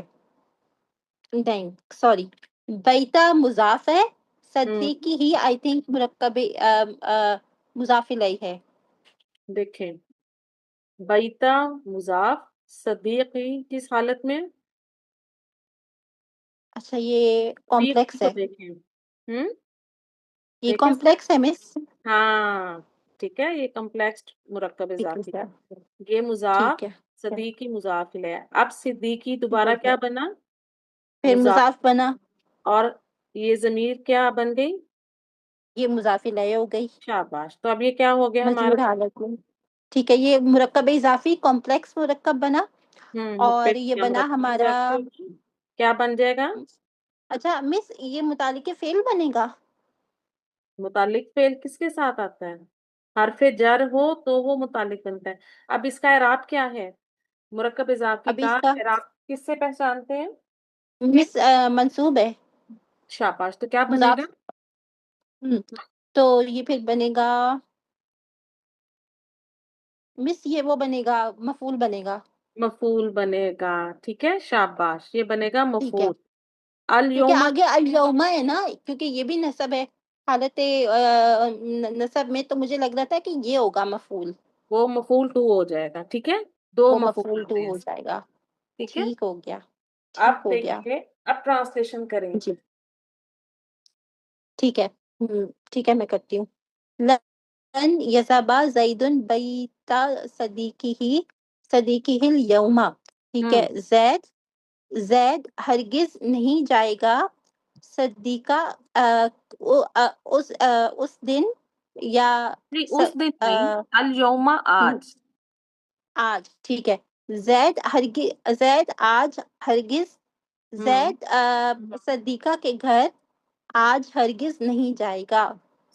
نہیں سوری، بیتا مضاف ہے، صدیقی ہی آئی تھنک مرکب مضاف الیہ ہے. دیکھیں بیتا مضاف، صدیقی کس حالت میں؟ اچھا، یہ صدیقی کمپلیکس کو ہے، دیکھیں. یہ دیکھیں کمپلیکس ہے مس. ہاں ٹھیک ہے، یہ کمپلیکس مرکب ٹھیک ہے اضافی، سر، یہ مضاف ٹھیک ہے صدیقی مضاف الیہ۔ اب صدیقی دوبارہ کیا بنا؟ پھر مضاف، مضاف بنا، اور یہ ضمیر کیا بن گئی؟ یہ مضاف الیہ ہو گئی شاباش، تو اب یہ کیا ہو گیا ہمارا؟ مجرور حالت میں، ٹھیک ہے، یہ مرکب اضافی کمپلیکس مرکب بنا، اور یہ کیا بنا مرکب ہمارا، اضافی ہوگی؟ کیا بن جائے گا؟ اچھا مس یہ متعلق فعل بنے گا؟ متعلق فعل کس کے ساتھ آتا ہے؟ حرف جر ہو تو وہ متعلق بنتا ہے۔ اب اس کا اعراب کیا ہے؟ مرکب اضافی اب کا اس کا اعراب کس سے پہچانتے ہیں؟ مس منصوب ہے، شاباش، تو کیا بنے مضاف، گا؟ تو یہ پھر بنے گا مس، یہ وہ بنے گا، مفعول بنے گا، مفعول بنے گا، ٹھیک ہے، شاباش، یہ بنے گا ٹھیک ہے، مفعول۔ کیونکہ الیوم، آگے الیوم ہے نا، کیونکہ یہ بھی نصب ہے حالت نصب میں، تو مجھے لگ رہا تھا کہ یہ ہوگا مفعول، وہ مفعول 2 ہو جائے گا، ٹھیک ہے، 2 وہ مفعول مفعول ہو 2 گئے ہو اس، جائے گا، ٹھیک ہے۔ ٹھیک ہو گیا، اب ٹھیک ہو گیا، دیکھیے، اب ٹرانسلیشن کریں گے۔ جی ٹھیک ہے، ٹھیک ہے میں کرتی ہوں۔ لن یذهب زید بیت صدیقہ الیوم، ٹھیک ہے، زید ہرگز نہیں جائے گا صدیقہ اس دن، یا نہیں، اس دن نہیں، الیوم آج۔ آج، ٹھیک ہے، زید آج ہرگز، زید صدیقہ کے گھر آج ہرگز نہیں جائے گا،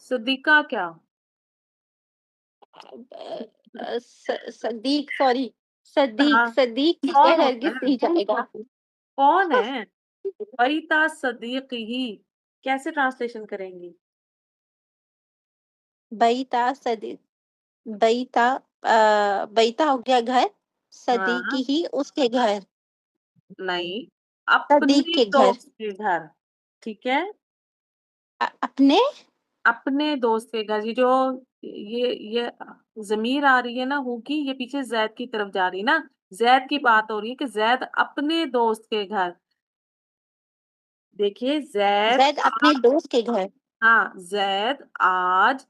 صدیقہ کیا؟ صدیق، سوری، ہاں، صدیق کے کون گھر ہوتا ہرگز ہے؟ نہیں جائے گا، کون ہے؟ بیتا صدیق ہی، کیسے ٹرانسلیشن کریں گی؟ بیتا صدیق، بیتا بیتا ہو گیا گھر، ہاں، صدیقی ہی اس کے گھر، نہیں، صدیق اپنے کے گھر، دوست کے گھر، ٹھیک ہے، اپنے، اپنے دوست کے گھر، یہ جو یہ ضمیر آ رہی ہے نا ہو کی، یہ پیچھے زید کی طرف جا رہی ہے نا، زید کی بات ہو رہی ہے کہ زید اپنے دوست کے گھر، دیکھیے زید، زید اپنے دوست کے گھر، ہاں، زید آج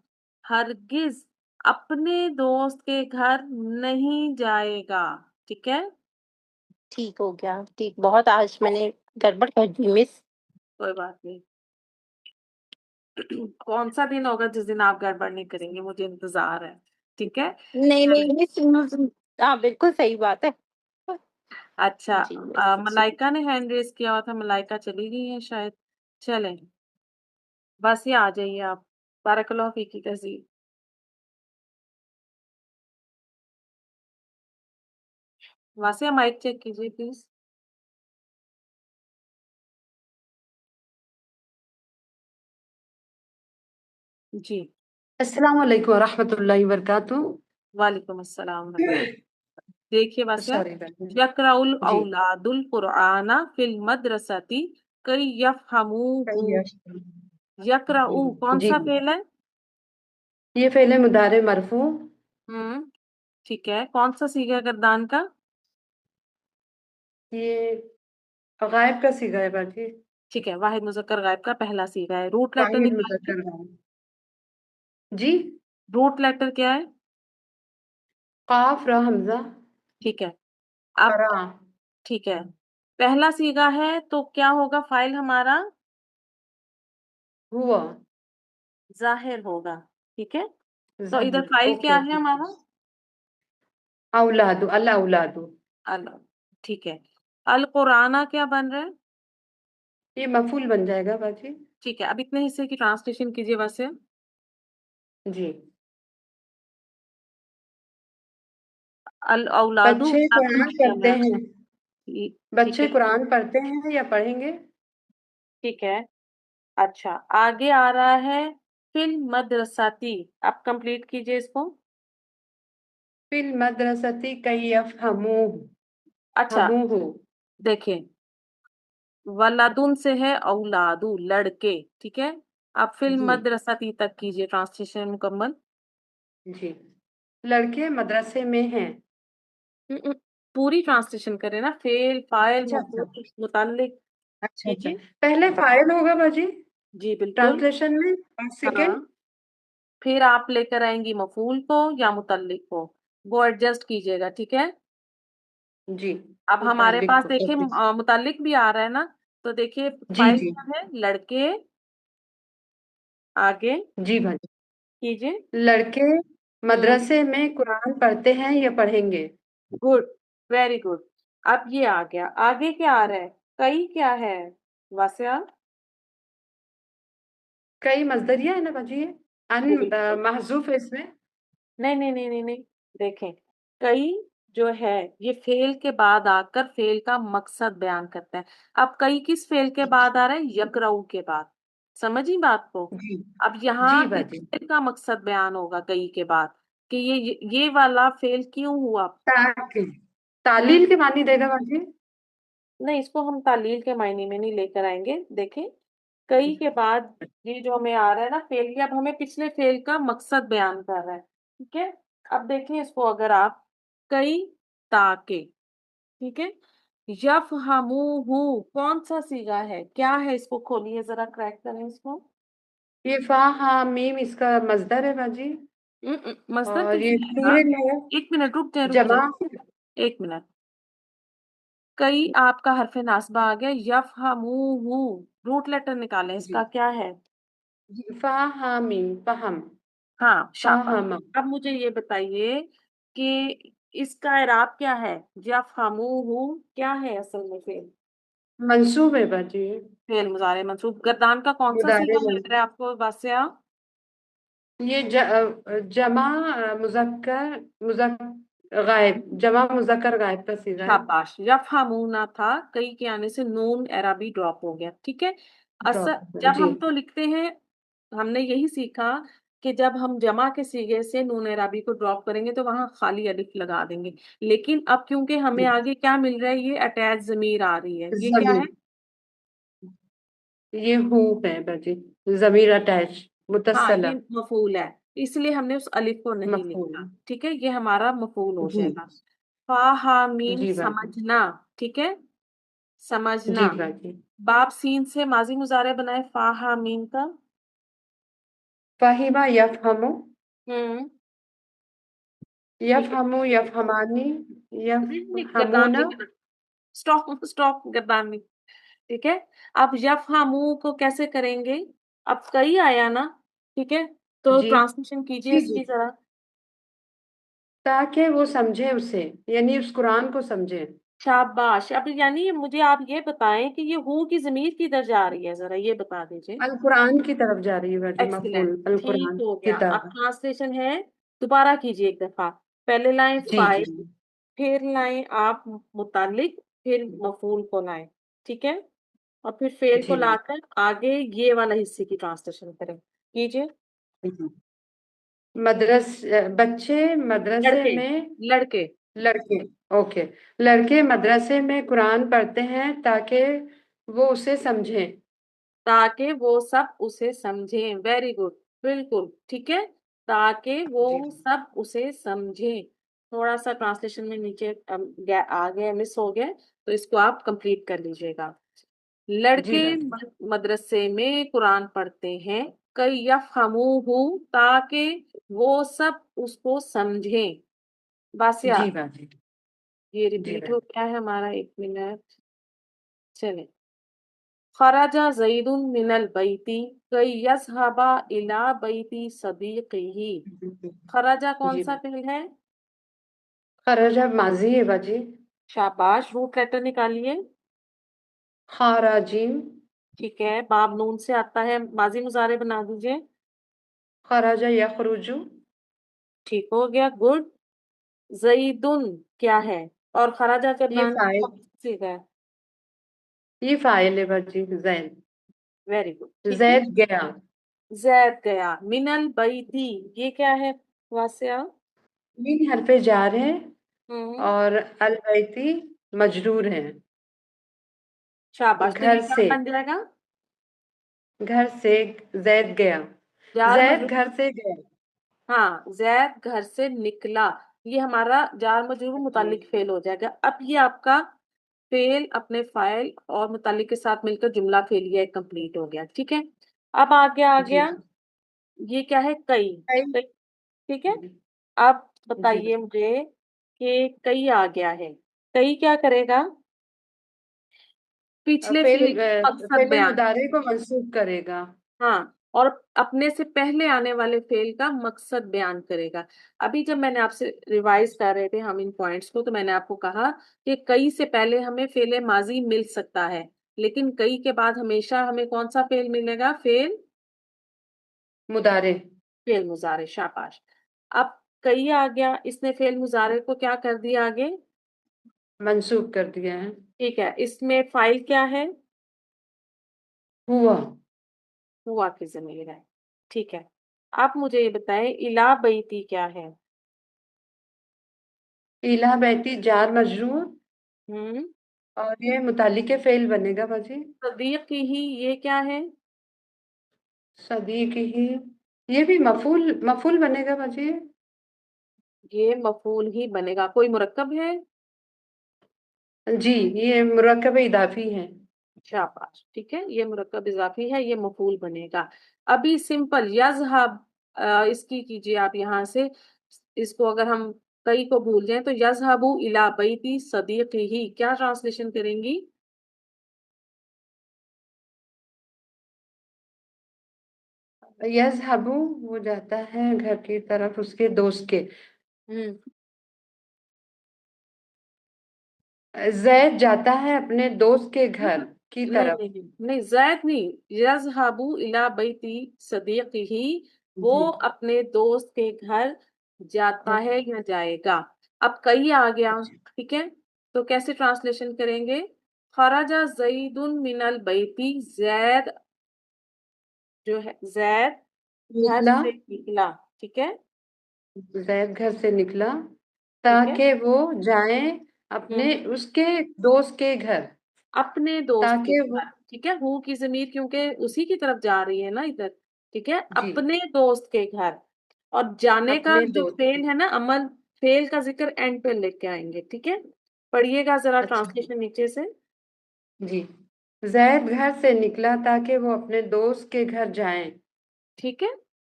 ہرگز اپنے دوست کے گھر نہیں جائے گا، ٹھیک ہے، ٹھیک ہو گیا، ٹھیک، بہت آج میں نے گڑبڑ کر دی مس، کوئی بات نہیں۔ کون سا دن ہوگا جس دن آپ گڑبڑ نہیں کریں گے؟ مجھے انتظار ہے، ٹھیک ہے۔ نہیں نہیں مس، ہاں بالکل صحیح بات ہے، اچھا، جی مس، ملائکہ نے ہینڈ ریز کیا ہوا تھا، ملائکہ چلی گئی ہیں شاید، چلیں بس یہ آ جائیے آپ، بارک اللہ فیکی تہذیب۔ واسیہ مائک چیک کیجیے پلیز۔ جی، السلام علیکم ورحمۃ اللہ وبرکاتہ۔ وعلیکم السلام ورحمۃ اللہ۔ دیکھیے واسیہ، سوری یقرأ جی، الاولاد القرآن فی المدرسۃ کی یفہموہ، یقرأ کون جی سا فعل ہے؟ یہ فعل مضارع مرفوع، ٹھیک ہے، کون سا صیغہ گردان کا؟ یہ غائب کا صیغہ ہے باجی، ٹھیک ہے، واحد مذکر غائب کا پہلا صیغہ ہے، روٹ لیٹر واحد نکالیے، مذکر غائب، جی، روٹ لیٹر کیا ہے؟ قاف را حمزہ، ٹھیک ہے، اب قرا، ٹھیک ہے، پہلا صیغہ ہے تو کیا ہوگا فاعل ہمارا؟ ہوا، ظاہر ہوگا، ٹھیک ہے، تو ادھر فاعل اوکے کیا ہے اوکے، ہمارا؟ اولاد، اللہ اولاد، اللہ، ٹھیک ہے، القرآن کیا بن رہا ہے؟ یہ مفعول بن جائے گا باجی، ٹھیک ہے، اب اتنے حصے کی ٹرانسلیشن کیجیے ویسے۔ جی، الاولاد بچے قرآن پڑھتے ہیں، ٹھیک بچے ہے، قرآن پڑھتے ہیں یا پڑھیں گے؟ ٹھیک ہے، اچھا، آگے آ رہا ہے فی المدرساتی، آپ کمپلیٹ کیجیے اس کو۔ فی المدرسۃ کی یفہموہ، اچھا، دیکھیں، ولدن سے ہے اولادو، لڑکے، ٹھیک ہے، آپ فی جی المدرساتی تک کیجیے ٹرانسلیشن مکمل۔ جی، لڑکے مدرسے میں ہیں، پوری ٹرانسلیشن کریں نا، فعل، فاعل، اچھا اچھا مفعول، متعلق اچھا اچھا، کیجیے۔ پہلے فاعل ہوگا باجی جی بالکل، ٹرانسلیشن میں، اور ہاں، سیکنڈ پھر آپ لے کر آئیں گی مفعول کو یا متعلق کو، وہ ایڈجسٹ کیجیے گا، ٹھیک ہے؟ جی اب ہمارے متعلق پاس کو دیکھیں اوکے متعلق بھی آ رہا ہے نا، تو دیکھیے جی فائل جی کیا ہے، لڑکے، آگے جی بھائی کیجیے. لڑکے ہوں مدرسے میں قرآن پڑھتے ہیں یا پڑھیں گے؟ Good, very good. اب یہ آ گیا، آگے کیا آ رہا ہے؟ کئی کیا ہے واسعہ؟ کئی مصدریہ ہے نا باجی، ان بالکل. محذوف ہے اس میں. نہیں نہیں نہیں نہیں نہیں، دیکھیں کئی جو ہے یہ فعل کے بعد آ کر فعل کا مقصد بیان کرتا ہے. اب کئی کس فعل کے بعد آ رہا ہے؟ یقرؤ کے بعد. سمجھی بات کو؟ جی اب یہاں جی کس باجی فعل کا مقصد بیان ہوگا کئی کے بعد کہ یہ والا فعل کیوں ہوا؟ تاکہ ہوں، تعلیل کے معنی دے گا باجی. نہیں اس کو ہم تعلیل کے معنی میں نہیں لے کر آئیں گے. دیکھیں کئی کے بعد یہ جو ہمیں آ رہا ہے نا فعل، یہ اب ہمیں پچھلے فعل کا مقصد بیان کر رہا ہے، ٹھیک ہے؟ اب دیکھیں اس کو، اگر آپ کئی تاکہ، ٹھیک ہے، یفہموہ کون سا صیغہ ہے، کیا ہے؟ اس کو کھولیے ذرا، کریکٹ کریں اس کو. یہ فا ہا میم اس کا مصدر ہے باجی، مصدر اور کیسے یہ آئے گا؟ پورے میں ایک منٹ رک جائیں، رک جمع. جائیں، ایک منٹ. کئی آپ کا حرف ناصبہ آ گیا، یفہموہ روٹ لیٹر نکالیں، اس جی کا کیا ہے؟ فا ہا میم فہم. ہاں شاباش. فہم اب مجھے یہ بتائیے کہ اس کا اعراب کیا ہے؟ یفہموہ کیا ہے اصل میں؟ منصوب ہے باجی، فعل مضارع منصوب. گردان کا کون سا مضارع صیغہ لگ رہا ہے آپ کو واسعہ؟ یہ جمع مذکر غائب، جمع مذکر غائب کا صیغہ ہے. شاباش. یفہمونا تھا، کئی کے آنے سے نون اعرابی ڈراپ ہو گیا، ٹھیک ہے؟ اصل جب جی ہم تو لکھتے ہیں، ہم نے یہی سیکھا کہ جب ہم جمع کے صیغے سے نون اعرابی کو ڈراپ کریں گے تو وہاں خالی الف لگا دیں گے. لیکن اب کیونکہ ہمیں آگے کیا مل رہا ہے، یہ اٹیچ ضمیر آ رہی ہے، یہ کیا ضمیر، ہے؟ یہ ہو ہے باجی، ضمیر اٹیچ ہاں متصلہ یہ مفعول ہے، اس لیے ہم نے اس الف کو نہیں لکھا، مفعول. ٹھیک ہے؟ یہ ہمارا مفعول ہو جی جائے گا. فا ہا میم جی باجی، سمجھنا، ٹھیک ہے؟ سمجھنا. جی باجی. باب سین سے ماضی مضارع بنائے فا ہا میم کا. فہیمہ یفہمو، ہوں یفہمو یفہمانی، گردان یفہمون. نہیں کرنا، اسٹاپ گردان نہیں، ٹھیک ہے؟ اب یفہمو کو کیسے کریں گے؟ اب کئی آیا نا، ٹھیک ہے؟ تو جی ٹرانسلیشن کیجیے جی اس جی کی ذرا. تاکہ وہ سمجھے اسے، یعنی اس قرآن کو سمجھے. شاباش. اب یعنی مجھے آپ یہ بتائیں کہ یہ ہو کی ضمیر کدھر جا رہی ہے، ذرا یہ بتا دیجیے. القرآن کی طرف جا رہی ہے باجی، ایکسیلنٹ، مفعول ٹھیک القرآن ہو گیا. اب کتاب. ٹرانسلیشن ہے، دوبارہ کیجیے ایک دفعہ. پہلے لائیں جی جی فائل، پھر لائیں آپ متعلق، پھر مفعول کو لائیں، ٹھیک ہے؟ اور پھر فعل کو جی لا کر آگے یہ والا حصے کی ٹرانسلیشن کریں، کیجیے. بچے مدرسے لڑکے، میں، لڑکے، لڑکے اوکے، لڑکے مدرسے میں قرآن پڑھتے ہیں تاکہ وہ اسے سمجھیں. تاکہ وہ سب اسے سمجھیں. ویری گڈ، بالکل ٹھیک ہے، تاکہ وہ جی سب اسے سمجھیں. تھوڑا سا ٹرانسلیشن میں نیچے آ گیا، مس ہو گیا، تو اس کو آپ کمپلیٹ کر لیجئے گا. جی لڑکے باجی مدرسے میں قرآن پڑھتے ہیں، کئی یفہموہ تاکہ وہ سب اس کو سمجھیں. باسیہ جی باجی یہ جی ریپیٹ ہو باجی. گیا ہے ہمارا، ایک منٹ چلیں. خرج زید من البیت کی یذهب الی بیت صدیقہ. خرجہ کون جی سا باجی. فعل ہے؟ خرجہ ماضی ہے باجی. شاباش. Route letter نکالیے. خراجین، ٹھیک ہے، باب نون سے آتا ہے، ماضی مضارع بنا دیجئے. خراجہ یخرجو. ٹھیک ہو گیا، گڈ. زیدن کیا ہے؟ اور خرجہ یہ گردان فاعل، سیکھا ہے. یہ فاعل ہے باجی. زید، ویری گڈ، ٹھیک ہے. زید گیا. زید گیا. من البیتی یہ کیا ہے واسعہ؟ مین حرف جار ہے ہوں اور البیتی مجرور ہیں. شاباش. تو گھر یہ کیا سے، بن جائے گا؟ گھر سے زید گیا. جار زید مجرور. گھر سے گیا. ہاں، زید گھر سے نکلا، یہ ہمارا جار مجرور متعلق فعل ہو جائے گا. اب یہ آپ کا فعل اپنے فاعل اور متعلق کے ساتھ مل کر جملہ فعلیہ کمپلیٹ ہو گیا، ٹھیک ہے؟ اب آگے آ جی گیا یہ کیا ہے؟ کئی. کئی. ٹھیک ہے. اب جی بتائیے مجھے کہ کئی آ گیا ہے. کئی کیا کرے گا؟ پچھلے فعل کا مقصد فعل بیان. مضارع کو منسوخ کرے گا. ہاں، اور اپنے سے پہلے آنے والے فعل کا مقصد بیان کرے گا. ابھی جب میں نے آپ سے ریوائز کر رہے تھے ہم ان پوائنٹس کو، تو میں نے آپ کو کہا کہ کئی سے پہلے ہمیں فعل ماضی مل سکتا ہے، لیکن کئی کے بعد ہمیشہ ہمیں کون سا فعل ملے گا؟ فعل مضارع. فعل مضارع. شاباش. اب کئی آ گیا، اس نے فعل مضارع کو کیا کر دیا آگے؟ منسوخ کر دیا ہے. ٹھیک ہے. اس میں فاعل کیا ہے؟ ہوا. ہوا کی ضمیر ہے. ٹھیک ہے. آپ مجھے یہ بتائیں الا بیتی کیا ہے؟ الہ بیتی جار مجرور، ہوں. اور یہ متعلق فعل بنے گا باجی. صدیق ہی، یہ کیا ہے؟ صدیق ہی، یہ بھی مفعول بنے گا باجی. یہ مفعول ہی بنے گا. کوئی مرکب ہے؟ جی، یہ مرکب اضافی ہے. شاباش. ٹھیک ہے، یہ مرکب اضافی ہے، یہ مفعول بنے گا. ابھی سمپل یذہب، اس کی کیجئے آپ یہاں سے، اس کو اگر ہم کئی کو بھول جائیں تو یذہب الی بیتی صدیقہ کیا ٹرانسلیشن کریں گی؟ یذہب وہ جاتا ہے گھر کی طرف اس کے دوست کے. ہوں. زید جاتا ہے اپنے دوست کے گھر کی نہیں طرف. نہیں نہیں، زید نہیں. یذہب الی بیتی صدیقہ، وہ جی. اپنے دوست کے گھر جاتا ہے یا جائے گا. اب کئی آ گیا. ٹھیک ہے، تو کیسے ٹرانسلیشن کریں گے؟ خرج زید من البیتی، زید جو ہے، زید گھر نکلا، سے نکلا. ٹھیک ہے. زید گھر سے نکلا ٹھیک ہے. تاکہ وہ جائیں اپنے اس کے دوست کے گھر. اپنے دوست کے تاکہ وہ، گھر. ٹھیک ہے. ہو کی ضمیر کیونکہ اسی کی طرف جا رہی ہے نا ادھر. ٹھیک ہے. جی، اپنے دوست کے گھر. اور جانے کا اپنے جو دوست. فعل ہے نا عمل، فعل کا ذکر اینڈ پہ لے کے آئیں گے. ٹھیک ہے. پڑھیے گا ذرا اچھا ٹرانسلیشن نیچے سے. جی. زید گھر سے نکلا تاکہ وہ اپنے دوست کے گھر جائیں. ٹھیک ہے.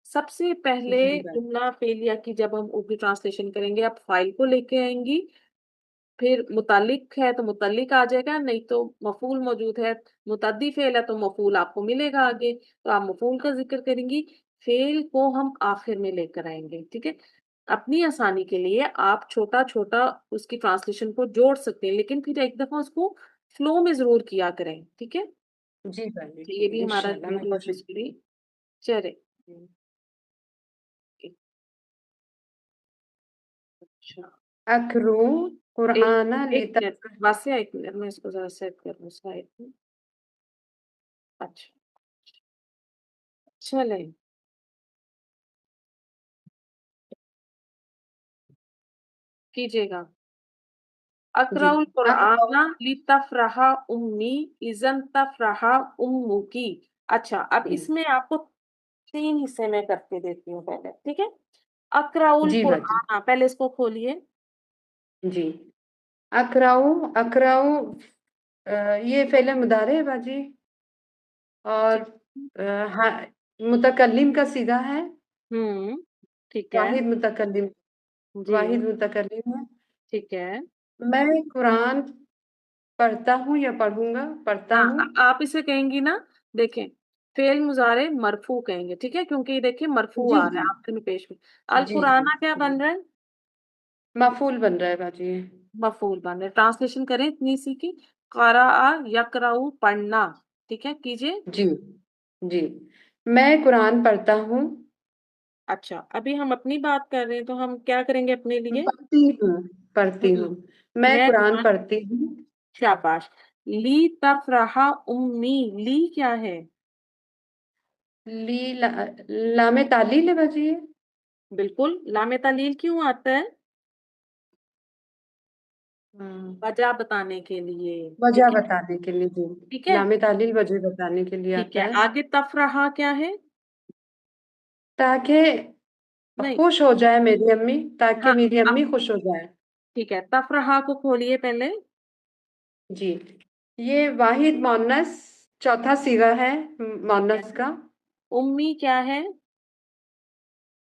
سب سے پہلے جی بھائی. جملہ فعلیہ کی جب ہم اردو ٹرانسلیشن کریں گے، آپ فائل کو لے کے آئیں گی، پھر متعلق ہے تو متعلق آ جائے گا، نہیں تو مفعول موجود ہے، متعدی فعل ہے تو مفعول آپ کو ملے گا آگے، تو آپ مفعول کا ذکر کریں گی. فعل کو ہم آخر میں لے کر آئیں گے. ٹھیک ہے. اپنی آسانی کے لیے آپ چھوٹا چھوٹا اس کی ٹرانسلیشن کو جوڑ سکتے ہیں، لیکن پھر ایک دفعہ اس کو فلو میں ضرور کیا کریں. ٹھیک ہے. جی بھائی، تو یہ بھی ہمارا انشاءاللہ میں ویڈیو کوشش. ہسٹری چلے. اچھا، اکرو قرآن ایک منٹ واسطے، ایک منٹ میں اس کو ذرا سیٹ کر لوں سائڈ میں. اچھا چلیں کیجیے گا. اقرأ جی. القرآن لتفرح امی اذن تفرح امکی. اچھا، اب اس میں آپ کو 3 حصے میں کر کے دیتی ہوں پہلے. ٹھیک ہے. اقرأ جی باجی. القرآن، پہلے اس کو کھولیے. جی. اکراؤ یہ فعل مضارع ہے باجی، اور ہاں، متکلم کا صیغہ ہے. ٹھیک ہے. واحد متکلم، جی واحد متکلم ہے. ٹھیک ہے. میں قرآن پڑھتا ہوں یا پڑھتا ہاں، ہوں. آپ اسے کہیں گی نا، دیکھیں فعل مضارع مرفوع کہیں گے. ٹھیک ہے، کیونکہ یہ دیکھیں مرفوع جی آ رہا جی ہے آخر میں پیش میں. جی القرآن جی کیا بن رہا ہے؟ مفعول بن رہا ہے باجی. مفعول بن رہا ہے. ٹرانسلیشن کریں اتنی سی کی، قرأ یقرأ پڑھنا. ٹھیک ہے، کیجیے. جی جی. میں قرآن پڑھتا ہوں. اچھا، ابھی ہم اپنی بات کر رہے ہیں تو ہم کیا کریں گے اپنے لیے؟ پڑھتی ہوں. میں میں قرآن قرآن. پڑھتی ہوں. شاباش. لی تفرح امی، لی کیا ہے؟ لام تعلیل ہے باجی. بالکل. لام تعلیل کیوں آتا ہے؟ وجہ بتانے کے لیے. وجہ ٹھیک ہے. بتانے کے لیے. جی. ٹھیک ہے. لام تعلیل وجہ بتانے کے لیے ٹھیک آتا ہے. ہے. آگے تفرح کیا ہے؟ تاکہ نہیں. خوش ہو جائے میری امی، تاکہ ہاں، میری امی خوش ہو جائے. ٹھیک ہے. تفرح کو کھولیے پہلے. جی. یہ واحد مؤنث چوتھا صیغہ ہے مؤنث کا. امی کیا ہے؟